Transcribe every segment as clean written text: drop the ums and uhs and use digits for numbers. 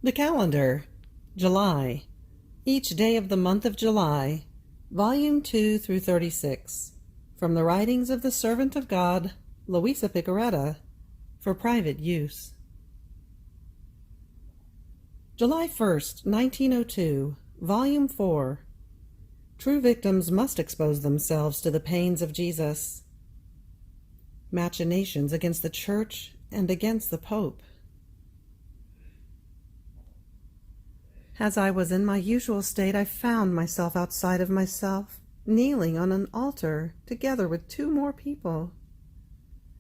The calendar, July. Each day of the month of July, Volume 2 through 36. From the writings of the servant of God, Luisa Picaretta, for private use. July 1st, 1902, Volume 4. True victims must expose themselves to the pains of Jesus. Machinations against the Church and against the Pope. As I was in my usual state, I found myself outside of myself, kneeling on an altar together with two more people.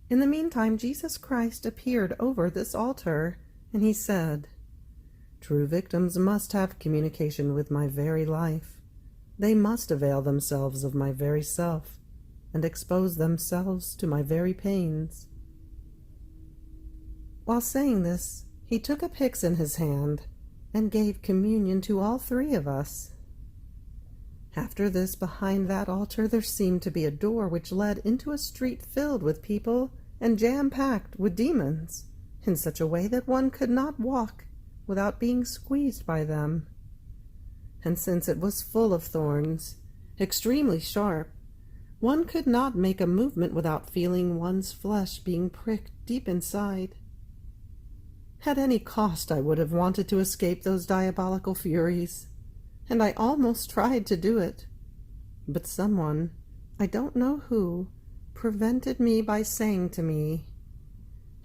In the meantime, Jesus Christ appeared over this altar, and he said, "True victims must have communication with my very life. They must avail themselves of my very self, and expose themselves to my very pains." While saying this, he took a pyx in his hand, and gave communion to all three of us. After this, behind that altar there seemed to be a door which led into a street filled with people and jam-packed with demons, in such a way that one could not walk without being squeezed by them. And since it was full of thorns, extremely sharp, one could not make a movement without feeling one's flesh being pricked deep inside. At any cost I would have wanted to escape those diabolical furies, and I almost tried to do it. But someone, I don't know who, prevented me by saying to me,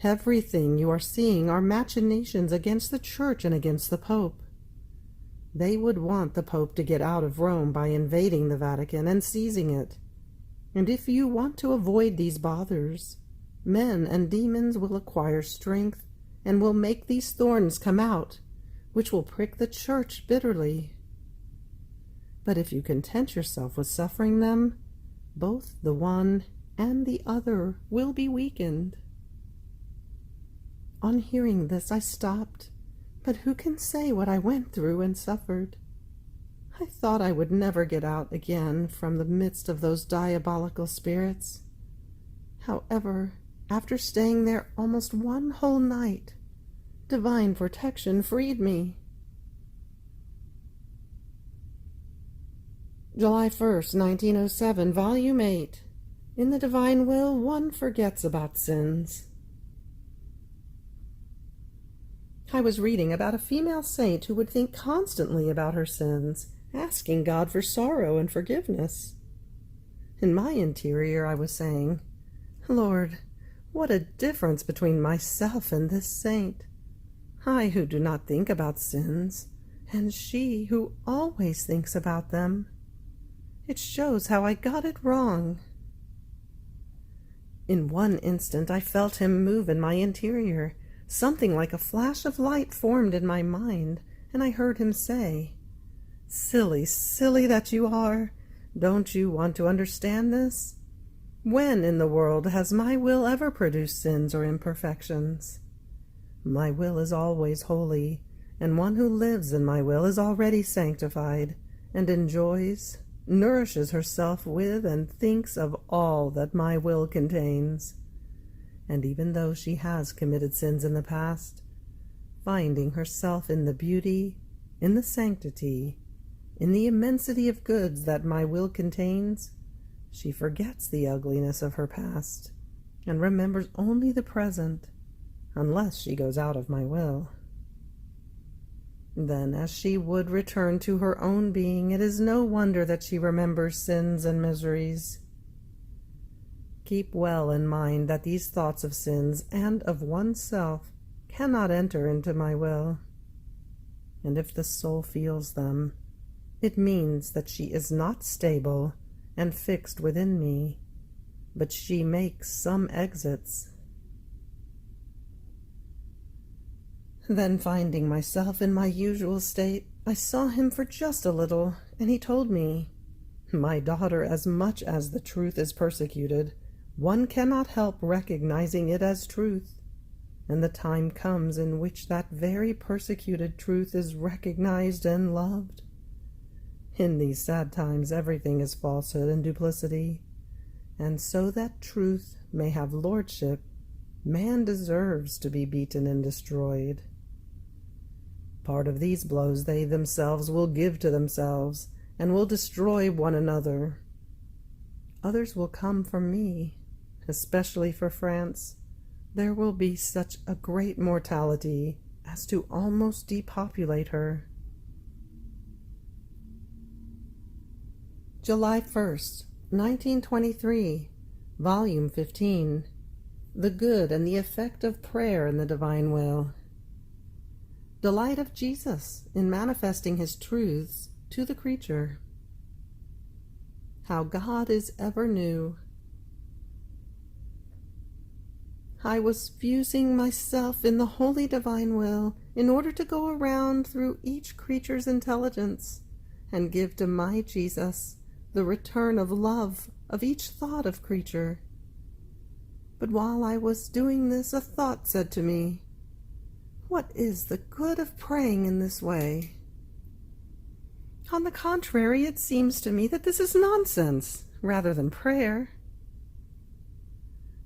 "Everything you are seeing are machinations against the Church and against the Pope. They would want the Pope to get out of Rome by invading the Vatican and seizing it. And if you want to avoid these bothers, men and demons will acquire strength and will make these thorns come out, which will prick the Church bitterly. But if you content yourself with suffering them, both the one and the other will be weakened." On hearing this, I stopped, but who can say what I went through and suffered? I thought I would never get out again from the midst of those diabolical spirits. However, after staying there almost one whole night, divine protection freed me. July 1st, 1907, Volume 8. In the divine will, one forgets about sins. I was reading about a female saint who would think constantly about her sins, asking God for sorrow and forgiveness. In my interior, I was saying, "Lord, what a difference between myself and this saint. I who do not think about sins, and she who always thinks about them. It shows how I got it wrong." In one instant I felt him move in my interior. Something like a flash of light formed in my mind, and I heard him say, "Silly, silly that you are! Don't you want to understand this? When in the world has my will ever produced sins or imperfections? My will is always holy, and one who lives in my will is already sanctified, and enjoys, nourishes herself with, and thinks of all that my will contains. And even though she has committed sins in the past, finding herself in the beauty, in the sanctity, in the immensity of goods that my will contains, she forgets the ugliness of her past, and remembers only the present, unless she goes out of my will. Then, as she would return to her own being, it is no wonder that she remembers sins and miseries. Keep well in mind that these thoughts of sins and of oneself cannot enter into my will. And if the soul feels them, it means that she is not stable and fixed within me, but she makes some exits. Then, finding myself in my usual state, I saw him for just a little, and he told me, "My daughter, as much as the truth is persecuted, one cannot help recognizing it as truth, and the time comes in which that very persecuted truth is recognized and loved. In these sad times everything is falsehood and duplicity, and so that truth may have lordship, man deserves to be beaten and destroyed. part of these blows they themselves will give to themselves, and will destroy one another. Others will come from me, especially for France. There will be such a great mortality as to almost depopulate her. July 1st, 1923, Volume 15. The Good and the Effect of Prayer in the Divine Will. Delight of Jesus in manifesting his truths to the creature. How God is ever new. I was fusing myself in the holy divine will in order to go around through each creature's intelligence and give to my Jesus the return of love of each thought of creature. But while I was doing this, a thought said to me, "What is the good of praying in this way?" On the contrary, it seems to me that this is nonsense rather than prayer.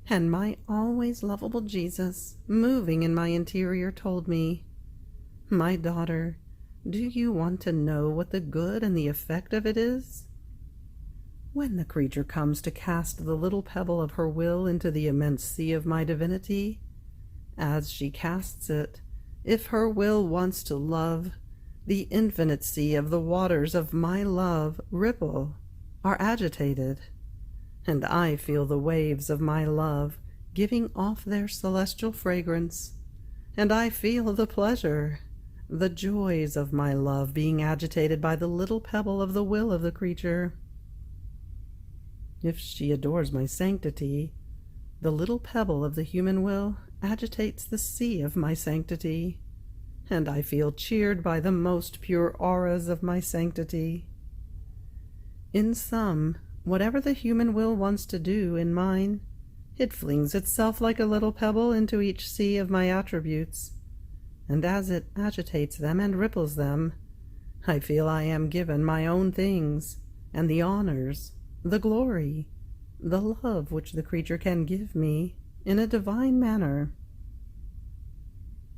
And my always lovable Jesus, moving in my interior, told me, "My daughter, do you want to know what the good and the effect of it is? When the creature comes to cast the little pebble of her will into the immense sea of my divinity, as she casts it, if her will wants to love, the infinite sea of the waters of my love ripple, are agitated, and I feel the waves of my love giving off their celestial fragrance, and I feel the pleasure, the joys of my love being agitated by the little pebble of the will of the creature. If she adores my sanctity, the little pebble of the human will agitates the sea of my sanctity, and I feel cheered by the most pure auras of my sanctity. In sum, whatever the human will wants to do in mine, it flings itself like a little pebble into each sea of my attributes, and as it agitates them and ripples them, I feel I am given my own things, and the honors, the glory, the love which the creature can give me in a divine manner.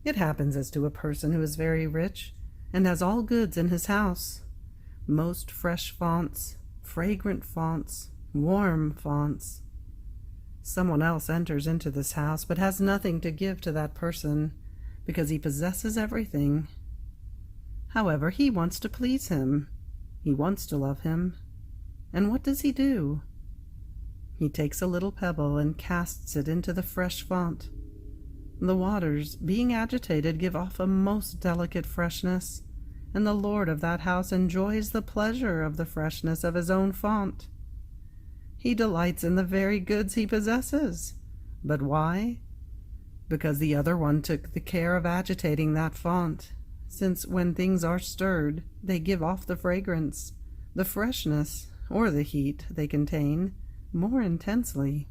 It happens as to a person who is very rich and has all goods in his house, most fresh fonts, fragrant fonts, warm fonts. Someone else enters into this house but has nothing to give to that person because he possesses everything. However, he wants to please him. He wants to love him. And what does he do? He takes a little pebble and casts it into the fresh font. The waters, being agitated, give off a most delicate freshness, and the lord of that house enjoys the pleasure of the freshness of his own font. He delights in the very goods he possesses. But why? Because the other one took the care of agitating that font, since when things are stirred, they give off the fragrance, the freshness, or the heat they contain, more intensely.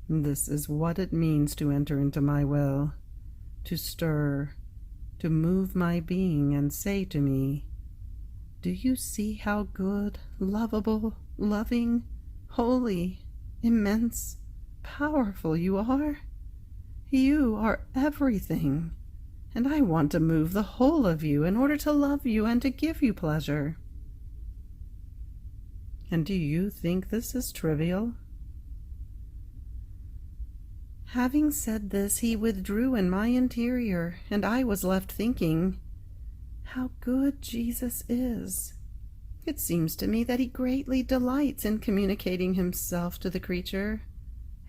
This is what it means to enter into my will, to stir, to move my being and say to me, "Do you see how good, lovable, loving, holy, immense, powerful you are? You are everything, and I want to move the whole of you in order to love you and to give you pleasure." And do you think this is trivial? Having said this, he withdrew in my interior, and I was left thinking, how good Jesus is. It seems to me that he greatly delights in communicating himself to the creature,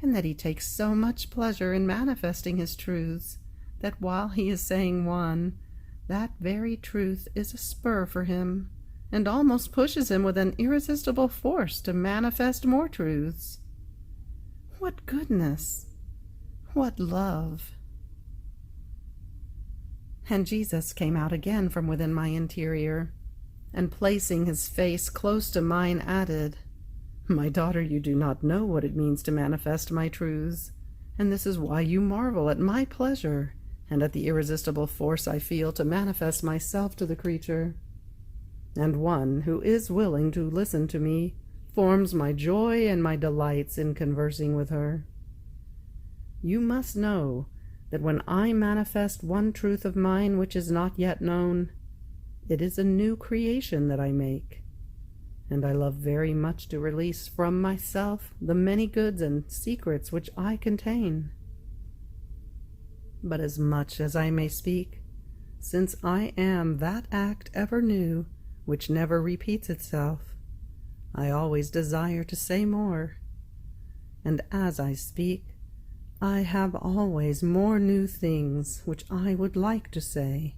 and that he takes so much pleasure in manifesting his truths, that while he is saying one, that very truth is a spur for him, and almost pushes him with an irresistible force to manifest more truths. What goodness! What love! And Jesus came out again from within my interior, and placing his face close to mine added, "My daughter, you do not know what it means to manifest my truths, and this is why you marvel at my pleasure and at the irresistible force I feel to manifest myself to the creature. And one who is willing to listen to me forms my joy and my delights in conversing with her. You must know that when I manifest one truth of mine which is not yet known, it is a new creation that I make, and I love very much to release from myself the many goods and secrets which I contain. But as much as I may speak, since I am that act ever new, which never repeats itself, I always desire to say more, and as I speak, I have always more new things which I would like to say,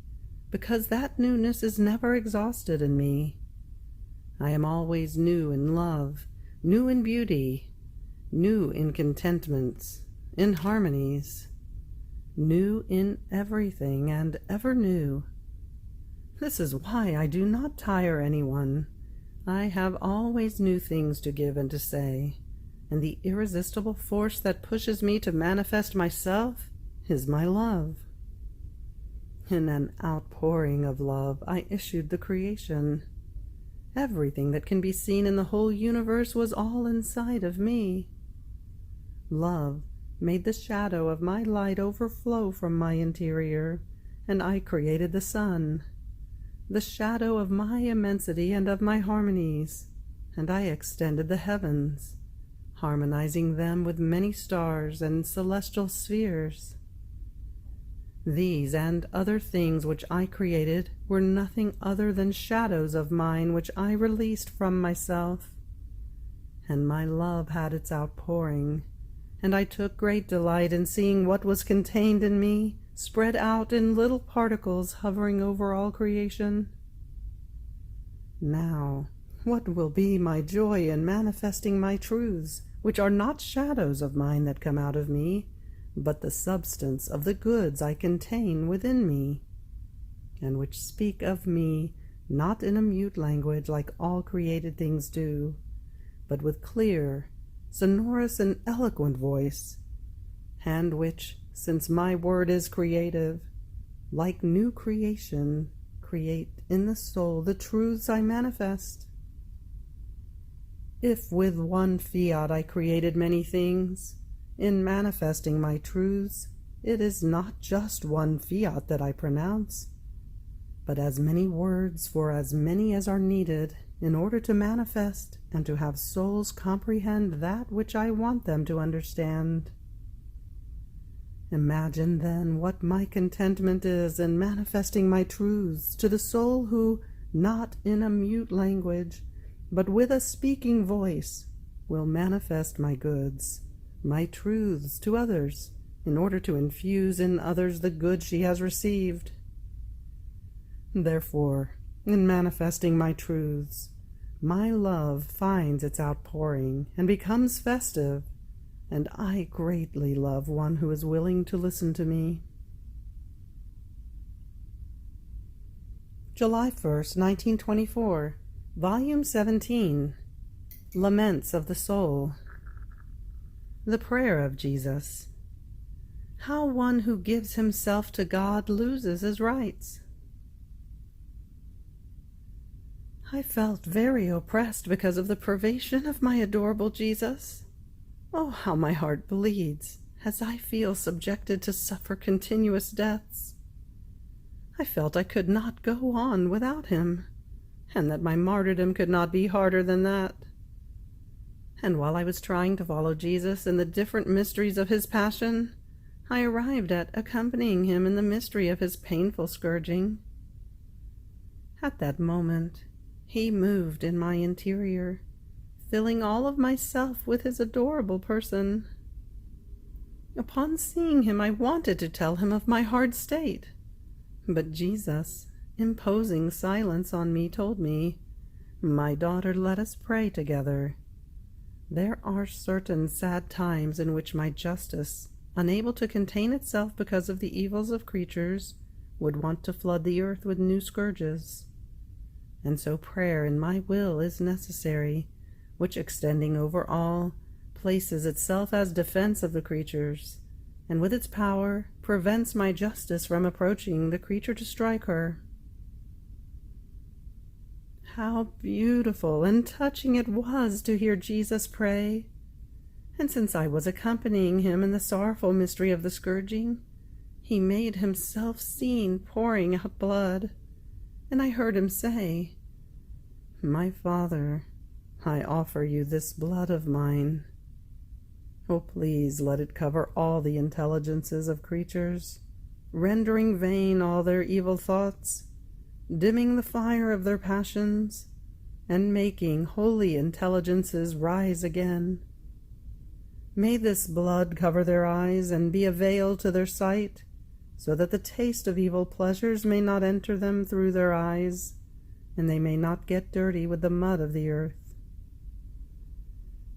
because that newness is never exhausted in me. I am always new in love, new in beauty, new in contentments, in harmonies, new in everything and ever new. This is why I do not tire anyone. I have always new things to give and to say, and the irresistible force that pushes me to manifest myself is my love. In an outpouring of love I issued the creation. Everything that can be seen in the whole universe was all inside of me. Love made the shadow of my light overflow from my interior, and I created the sun, the shadow of my immensity and of my harmonies, and I extended the heavens, harmonizing them with many stars and celestial spheres. These and other things which I created were nothing other than shadows of mine which I released from myself, and my love had its outpouring, and I took great delight in seeing what was contained in me spread out in little particles hovering over all creation. Now, what will be my joy in manifesting my truths, which are not shadows of mine that come out of me, but the substance of the goods I contain within me, and which speak of me not in a mute language like all created things do, but with clear, sonorous, and eloquent voice, and which, since my word is creative, like new creation, create in the soul the truths I manifest. If with one fiat I created many things, in manifesting my truths, it is not just one fiat that I pronounce, but as many words for as many as are needed in order to manifest and to have souls comprehend that which I want them to understand. Imagine then what my contentment is in manifesting my truths to the soul who, not in a mute language, but with a speaking voice, will manifest my goods, my truths to others, in order to infuse in others the good she has received. Therefore, in manifesting my truths, my love finds its outpouring and becomes festive, and I greatly love one who is willing to listen to me. July 1st, 1924, Volume 17, Laments of the Soul. The Prayer of Jesus. How one who gives himself to God loses his rights. I felt very oppressed because of the privation of my adorable Jesus. Oh, how my heart bleeds as I feel subjected to suffer continuous deaths. I felt I could not go on without him, and that my martyrdom could not be harder than that. And while I was trying to follow Jesus in the different mysteries of his passion, I arrived at accompanying him in the mystery of his painful scourging. At that moment, he moved in my interior, filling all of myself with his adorable person. Upon seeing him, I wanted to tell him of my hard state, but Jesus, imposing silence on me, told me, "My daughter, let us pray together. There are certain sad times in which my justice, unable to contain itself because of the evils of creatures, would want to flood the earth with new scourges. And so prayer in my will is necessary, which, extending over all, places itself as defense of the creatures, and with its power prevents my justice from approaching the creature to strike her." How beautiful and touching it was to hear Jesus pray! And since I was accompanying him in the sorrowful mystery of the scourging, he made himself seen pouring out blood, and I heard him say, "My Father, I offer you this blood of mine. Oh, please let it cover all the intelligences of creatures, rendering vain all their evil thoughts, dimming the fire of their passions, and making holy intelligences rise again. May this blood cover their eyes and be a veil to their sight, so that the taste of evil pleasures may not enter them through their eyes, and they may not get dirty with the mud of the earth.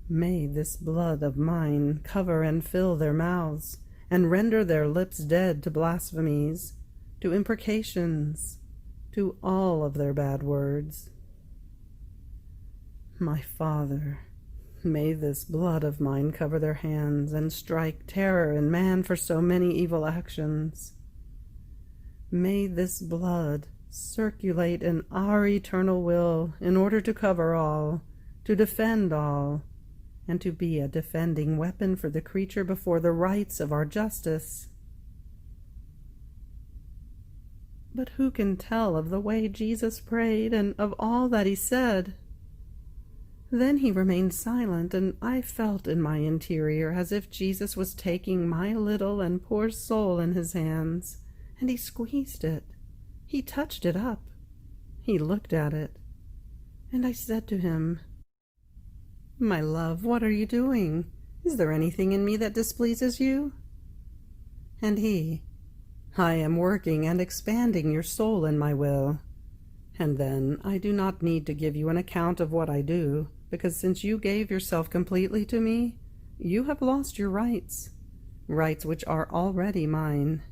May this blood of mine cover and fill their mouths, and render their lips dead to blasphemies, to imprecations, to all of their bad words. My Father, may this blood of mine cover their hands and strike terror in man for so many evil actions. May this blood circulate in our eternal will in order to cover all, to defend all, and to be a defending weapon for the creature before the rights of our justice." But who can tell of the way Jesus prayed and of all that he said? Then he remained silent, and I felt in my interior as if Jesus was taking my little and poor soul in his hands, and he squeezed it. He touched it up. He looked at it. And I said to him, "My love, what are you doing? Is there anything in me that displeases you?" And he, "I am working and expanding your soul in my will. And then I do not need to give you an account of what I do, because since you gave yourself completely to me, you have lost your rights, rights which are already mine.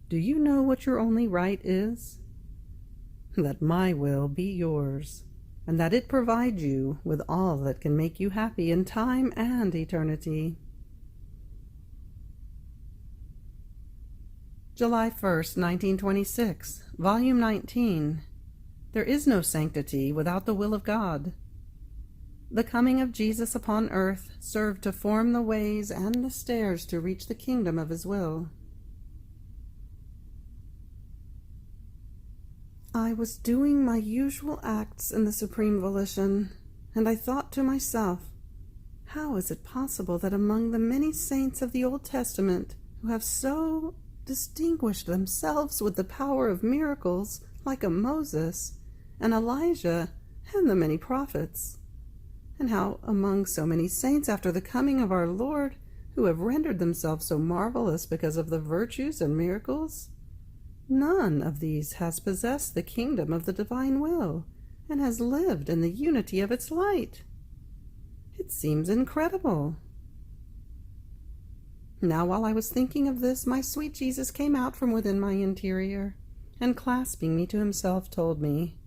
Do you know what your only right is? That my will be yours, and that it provide you with all that can make you happy in time and eternity." July 1st, 1926, Volume 19. There is no sanctity without the will of God. The coming of Jesus upon earth served to form the ways and the stairs to reach the kingdom of his will. I was doing my usual acts in the supreme volition, and I thought to myself, how is it possible that among the many saints of the Old Testament who have so distinguished themselves with the power of miracles, like a Moses and Elijah and the many prophets, and how among so many saints after the coming of our Lord who have rendered themselves so marvelous because of the virtues and miracles, none of these has possessed the kingdom of the divine will and has lived in the unity of its light? It seems incredible. Now, while I was thinking of this, my sweet Jesus came out from within my interior, and clasping me to himself, told me,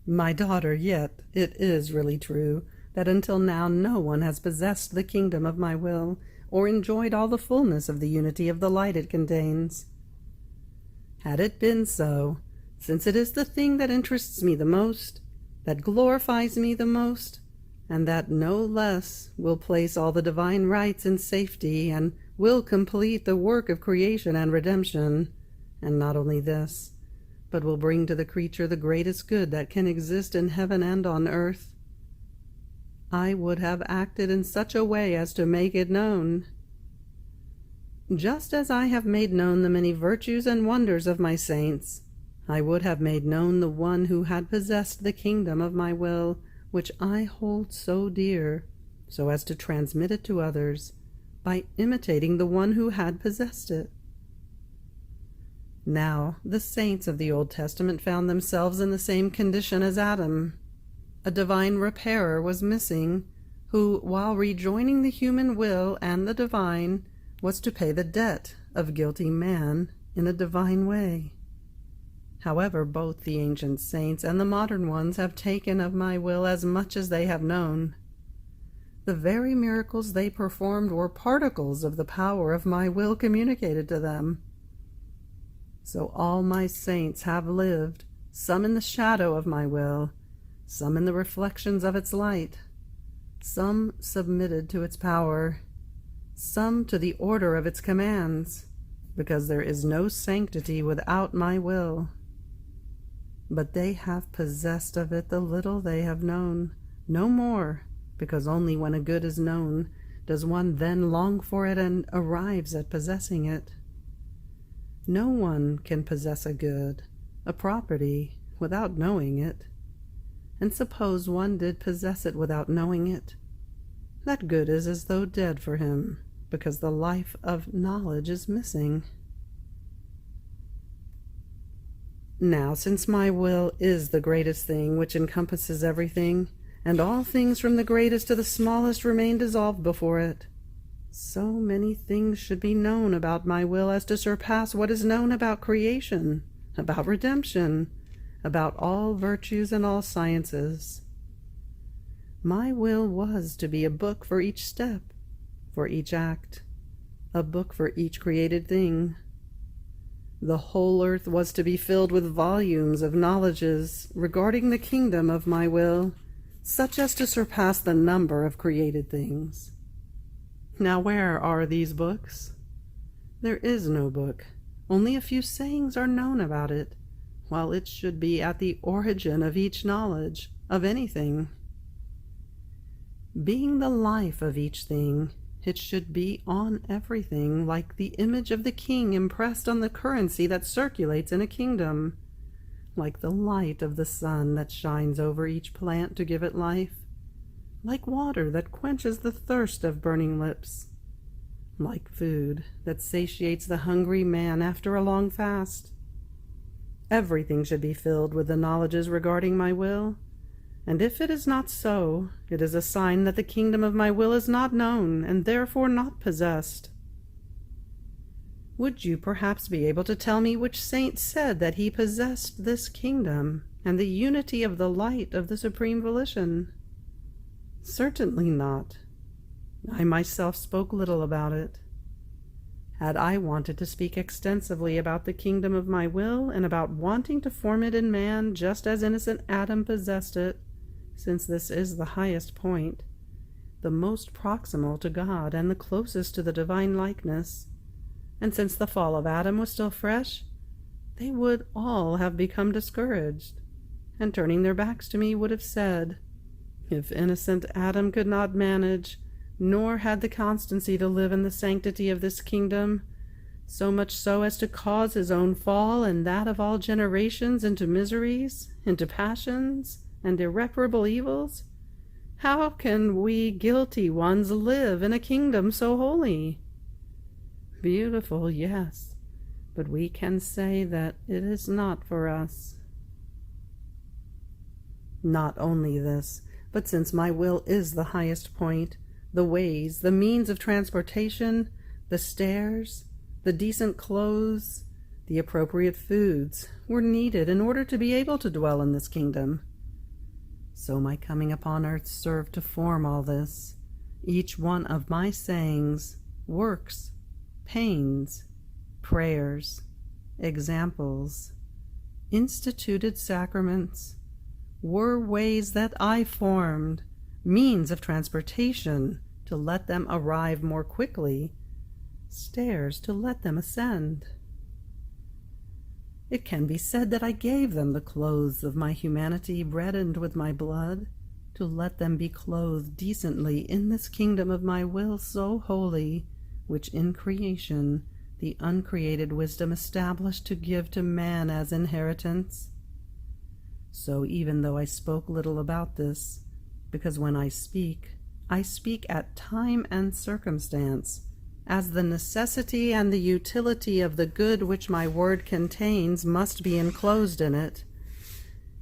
"My daughter, yet it is really true that until now no one has possessed the kingdom of my will, or enjoyed all the fullness of the unity of the light it contains. Had it been so, since it is the thing that interests me the most, that glorifies me the most, and that no less will place all the divine rights in safety and will complete the work of creation and redemption, and not only this, but will bring to the creature the greatest good that can exist in heaven and on earth, I would have acted in such a way as to make it known. Just as I have made known the many virtues and wonders of my saints, I would have made known the one who had possessed the kingdom of my will, which I hold so dear, so as to transmit it to others, by imitating the one who had possessed it. Now, the saints of the Old Testament found themselves in the same condition as Adam. A divine repairer was missing, who, while rejoining the human will and the divine, was to pay the debt of guilty man in a divine way. However, both the ancient saints and the modern ones have taken of my will as much as they have known. The very miracles they performed were particles of the power of my will communicated to them. So all my saints have lived, some in the shadow of my will, some in the reflections of its light, some submitted to its power, some to the order of its commands, because there is no sanctity without my will. But they have possessed of it the little they have known, no more, because only when a good is known does one then long for it and arrives at possessing it. No one can possess a good, a property, without knowing it. And suppose one did possess it without knowing it, that good is as though dead for him, because the life of knowledge is missing. Now, since my will is the greatest thing which encompasses everything, and all things from the greatest to the smallest remain dissolved before it, so many things should be known about my will as to surpass what is known about creation, about redemption, about all virtues and all sciences. My will was to be a book for each step, for each act, a book for each created thing. The whole earth was to be filled with volumes of knowledges regarding the kingdom of my will, such as to surpass the number of created things. Now where are these books? There is no book. Only a few sayings are known about it, while it should be at the origin of each knowledge, of anything. Being the life of each thing, it should be on everything, like the image of the king impressed on the currency that circulates in a kingdom, like the light of the sun that shines over each plant to give it life, like water that quenches the thirst of burning lips, like food that satiates the hungry man after a long fast. Everything should be filled with the knowledges regarding my will, and if it is not so, it is a sign that the kingdom of my will is not known, and therefore not possessed. Would you perhaps be able to tell me which saint said that he possessed this kingdom, and the unity of the light of the supreme volition? Certainly not. I myself spoke little about it. Had I wanted to speak extensively about the kingdom of my will, and about wanting to form it in man just as innocent Adam possessed it, since this is the highest point, the most proximal to God and the closest to the divine likeness, and since the fall of Adam was still fresh, they would all have become discouraged, and turning their backs to me would have said, if innocent Adam could not manage, nor had the constancy to live in the sanctity of this kingdom, so much so as to cause his own fall and that of all generations into miseries, into passions, and irreparable evils, how can we guilty ones live in a kingdom so holy? Beautiful, yes, but we can say that it is not for us. Not only this, but since my will is the highest point, the ways, the means of transportation, the stairs, the decent clothes, the appropriate foods were needed in order to be able to dwell in this kingdom. So my coming upon earth served to form all this, each one of my sayings, works, pains, prayers, examples, instituted sacraments, were ways that I formed, means of transportation to let them arrive more quickly, stairs to let them ascend. It can be said that I gave them the clothes of my humanity reddened with my blood, to let them be clothed decently in this kingdom of my will so holy, which in creation the uncreated wisdom established to give to man as inheritance. So even though I spoke little about this, because when I speak at time and circumstance, as the necessity and the utility of the good which my word contains must be enclosed in it.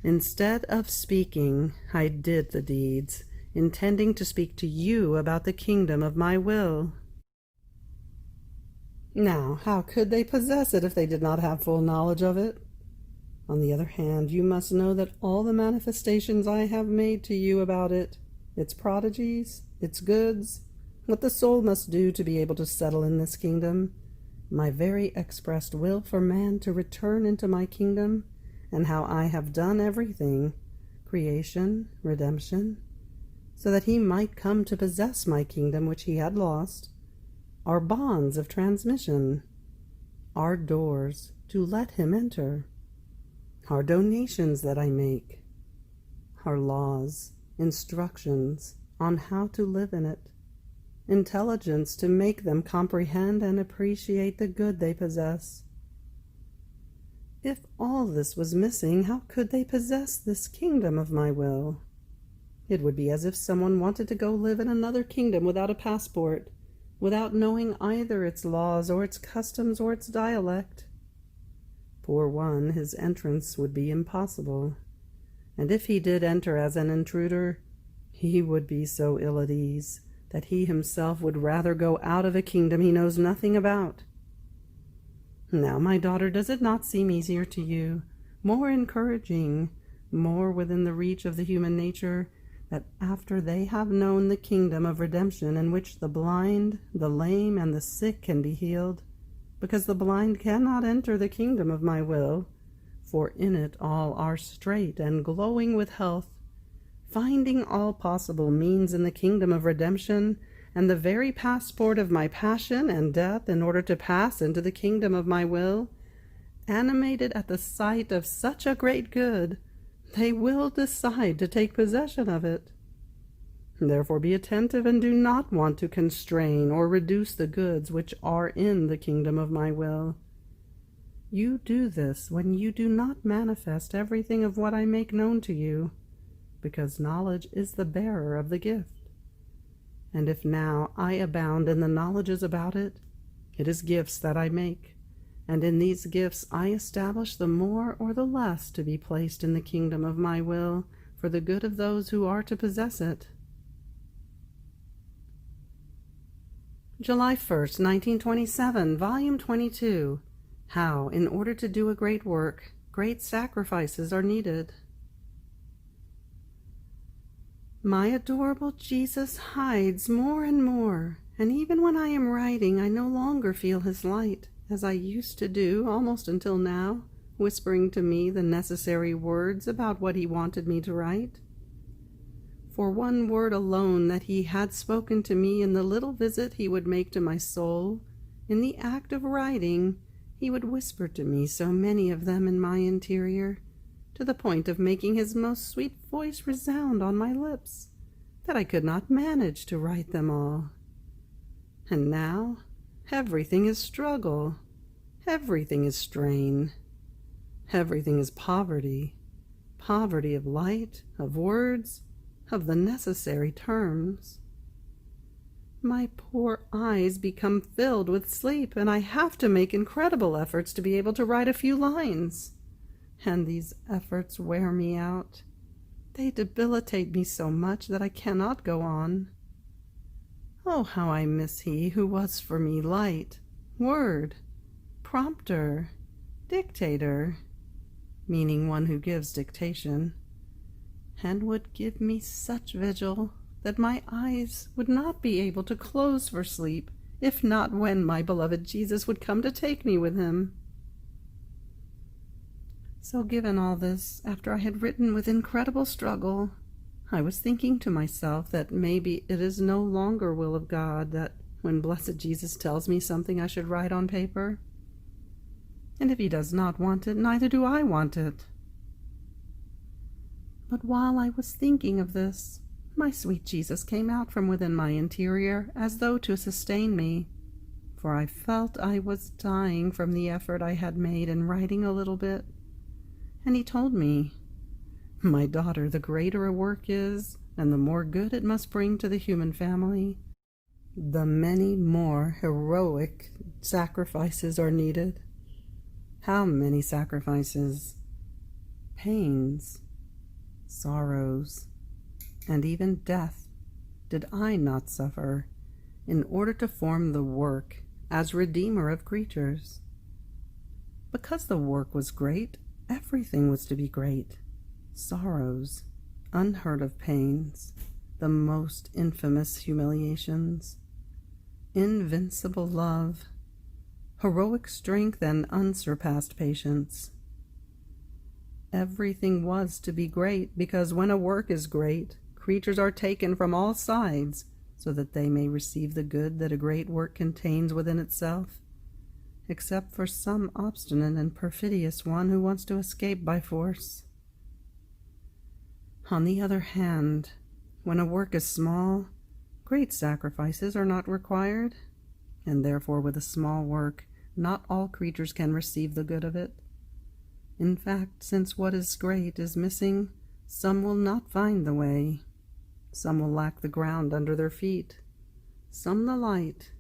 Instead of speaking, I did the deeds, intending to speak to you about the kingdom of my will. Now, how could they possess it if they did not have full knowledge of it? On the other hand, you must know that all the manifestations I have made to you about it, its prodigies, its goods, what the soul must do to be able to settle in this kingdom, my very expressed will for man to return into my kingdom, and how I have done everything, creation, redemption, so that he might come to possess my kingdom which he had lost, are bonds of transmission. are doors to let him enter, are donations that I make, are laws, instructions on how to live in it, intelligence to make them comprehend and appreciate the good they possess. If all this was missing, how could they possess this kingdom of my will? It would be as if someone wanted to go live in another kingdom without a passport, without knowing either its laws or its customs or its dialect. For one, his entrance would be impossible, and if he did enter as an intruder, he would be so ill at ease that he himself would rather go out of a kingdom he knows nothing about. Now, my daughter, does it not seem easier to you, more encouraging, more within the reach of the human nature, that after they have known the kingdom of redemption in which the blind, the lame, and the sick can be healed, because the blind cannot enter the kingdom of my will, for in it all are straight and glowing with health, finding all possible means in the kingdom of redemption, and the very passport of my passion and death in order to pass into the kingdom of my will, animated at the sight of such a great good, they will decide to take possession of it. Therefore be attentive and do not want to constrain or reduce the goods which are in the kingdom of my will. You do this when you do not manifest everything of what I make known to you, because knowledge is the bearer of the gift. And if now I abound in the knowledges about it, it is gifts that I make, and in these gifts I establish the more or the less to be placed in the kingdom of my will for the good of those who are to possess it. July 1st, 1927, Volume 22. How, in order to do a great work, great sacrifices are needed. My adorable Jesus hides more and more, and even when I am writing, I no longer feel his light, as I used to do almost until now, whispering to me the necessary words about what he wanted me to write. For one word alone that he had spoken to me in the little visit he would make to my soul, in the act of writing, he would whisper to me so many of them in my interior, to the point of making his most sweet voice resound on my lips, that I could not manage to write them all. And now everything is struggle, everything is strain, everything is poverty, poverty of light, of words, of the necessary terms. My poor eyes become filled with sleep, and I have to make incredible efforts to be able to write a few lines. And these efforts wear me out. They debilitate me so much that I cannot go on. Oh, how I miss he who was for me light, word, prompter, dictator, meaning one who gives dictation, and would give me such vigil that my eyes would not be able to close for sleep, if not when my beloved Jesus would come to take me with him. So given all this, after I had written with incredible struggle, I was thinking to myself that maybe it is no longer will of God that when blessed Jesus tells me something I should write on paper. And if he does not want it, neither do I want it. But while I was thinking of this, my sweet Jesus came out from within my interior as though to sustain me, for I felt I was dying from the effort I had made in writing a little bit. And he told me, "My daughter, the greater a work is, and the more good it must bring to the human family, the many more heroic sacrifices are needed." How many sacrifices, pains, sorrows, and even death did I not suffer in order to form the work as Redeemer of creatures? Because the work was great, everything was to be great. Sorrows, unheard of pains, the most infamous humiliations, invincible love, heroic strength, and unsurpassed patience. Everything was to be great, because when a work is great, creatures are taken from all sides, so that they may receive the good that a great work contains within itself, except for some obstinate and perfidious one who wants to escape by force. On the other hand, when a work is small, great sacrifices are not required, and therefore with a small work, not all creatures can receive the good of it. In fact, since what is great is missing, some will not find the way. Some will lack the ground under their feet, some the light,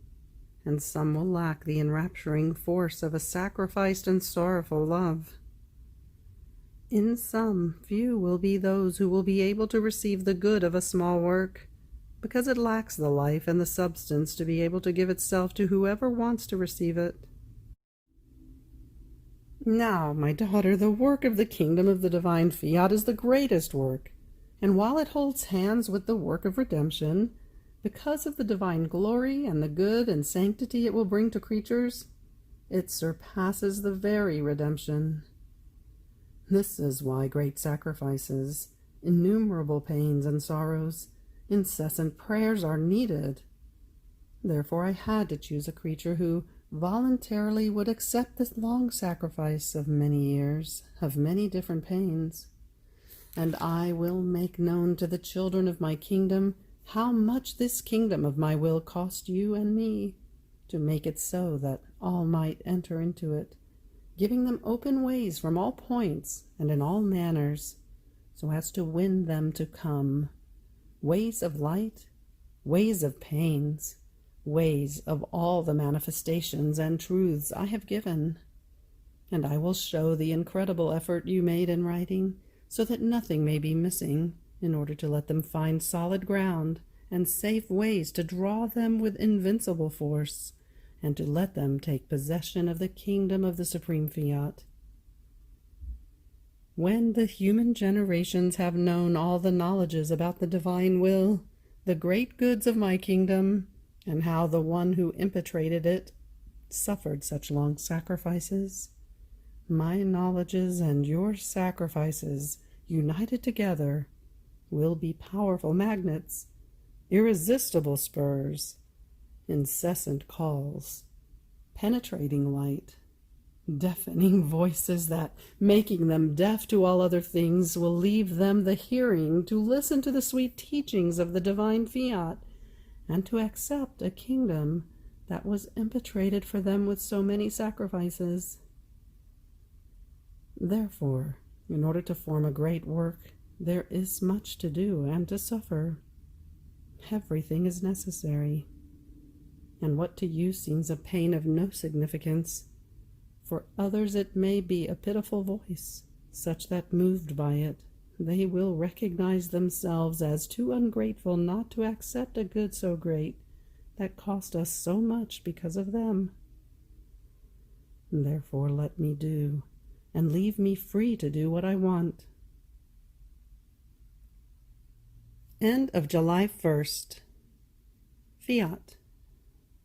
and some will lack the enrapturing force of a sacrificed and sorrowful love. In some, few will be those who will be able to receive the good of a small work, because it lacks the life and the substance to be able to give itself to whoever wants to receive it. Now, my daughter, the work of the kingdom of the divine Fiat is the greatest work, and while it holds hands with the work of redemption, because of the divine glory and the good and sanctity it will bring to creatures, it surpasses the very redemption. This is why great sacrifices, innumerable pains and sorrows, incessant prayers are needed. Therefore I had to choose a creature who voluntarily would accept this long sacrifice of many years, of many different pains. And I will make known to the children of my kingdom how much this kingdom of my will cost you and me, to make it so that all might enter into it, giving them open ways from all points and in all manners, so as to win them to come, ways of light, ways of pains, ways of all the manifestations and truths I have given. And I will show the incredible effort you made in writing, so that nothing may be missing, in order to let them find solid ground and safe ways to draw them with invincible force, and to let them take possession of the kingdom of the supreme Fiat. When the human generations have known all the knowledges about the divine will, the great goods of my kingdom, and how the one who impetrated it suffered such long sacrifices, my knowledges and your sacrifices, united together, will be powerful magnets, irresistible spurs, incessant calls, penetrating light, deafening voices that, making them deaf to all other things, will leave them the hearing to listen to the sweet teachings of the divine Fiat, and to accept a kingdom that was impetrated for them with so many sacrifices. Therefore, in order to form a great work, there is much to do and to suffer. Everything is necessary, and what to you seems a pain of no significance, for others it may be a pitiful voice, such that, moved by it, they will recognize themselves as too ungrateful not to accept a good so great, that cost us so much because of them. Therefore let me do, and leave me free to do what I want. End of July 1st. Fiat.